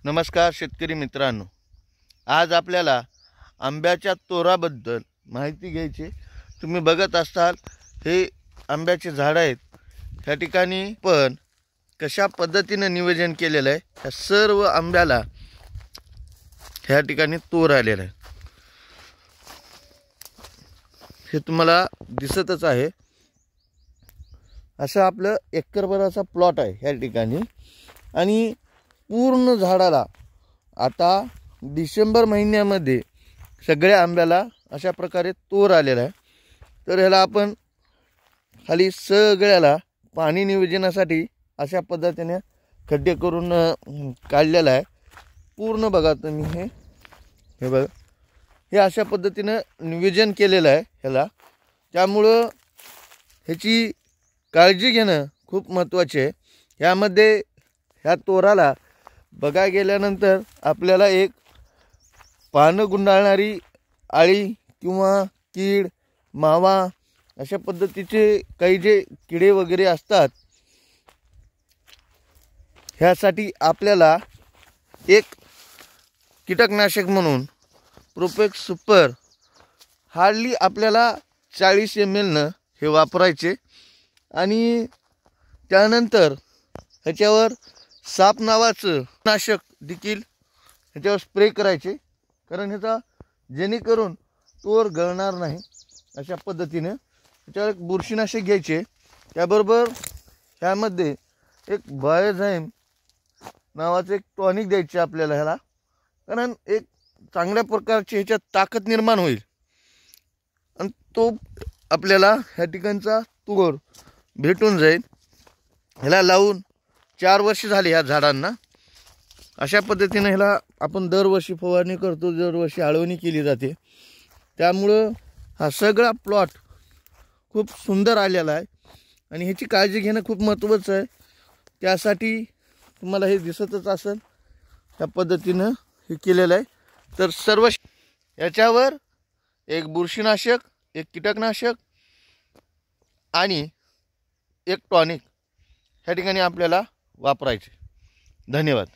नमस्कार शेतकरी मित्रांनो, आज आपल्याला आंब्याच्या तोराबद्दल माहिती घ्यायची। तुम्ही बघत असाल हे आंब्याचे झाड आहेत। त्या ठिकाणी पण कशा पद्धतीने नियोजन केलेलं आहे, या सर्व आंब्याला ह्या ठिकाणी तोर आलेला आहे। हे तुम्हाला दिसतच आहे। असं आपलं एकरभराचा प्लॉट आहे ह्या ठिकाणी आणि पूर्ण झाडाला आता डिसेंबर महिन्यामध्ये सगळ्या आंब्याला अशा प्रकारे तोर आलेला आहे। तर ह्याला आपण खाली सगळ्याला पाणी नियोजनासाठी अशा पद्धतीने खड्डे करून काढलेला आहे। पूर्ण बघा तुम्ही हे बघा, हे अशा पद्धतीने नियोजन केलेलं आहे ह्याला। त्यामुळं ह्याची काळजी घेणं खूप महत्त्वाचे आहे। यामध्ये ह्या तोराला बघा गेल्यानंतर आपल्याला एक पानं गुंडाळणारी आळी किंवा कीड मावा अशा पद्धतीचे काही जे किडे वगैरे असतात, ह्यासाठी आपल्याला एक कीटकनाशक म्हणून प्रोपेक्स सुपर हार्डली आपल्याला 40 ml हे वापरायचे आणि त्यानंतर ह्याच्यावर साप नावाचं नाशक देखील ह्याच्यावर स्प्रे करायचे, कारण ह्याचा जेणेकरून तोर गळणार नाही अशा पद्धतीने ह्याच्यावर एक बुरशीनाशक घ्यायचे। त्याबरोबर ह्यामध्ये एक बायोझाइम नावाचं एक टॉनिक द्यायचे आपल्याला ह्याला, कारण एक चांगल्या प्रकारची ह्याच्यात ताकद निर्माण होईल आणि तो आपल्याला ह्या ठिकाणचा तोर भेटून जाईल। ह्याला लावून 4 वर्ष झाले ह्या झाडांना। अशा पद्धतीने ह्याला आपण दरवर्षी फवारणी करतो, दरवर्षी आळवणी केली जाते। त्यामुळं हा सगळा प्लॉट खूप सुंदर आलेला आहे आणि ह्याची काळजी घेणं खूप महत्त्वाचं आहे। त्यासाठी तुम्हाला हे दिसतच असेल ह्या पद्धतीनं हे केलेलं आहे। तर सर्व याच्यावर एक बुरशीनाशक, एक कीटकनाशक आणि एक टॉनिक ह्या ठिकाणी आपल्याला वापरायचे। धन्यवाद।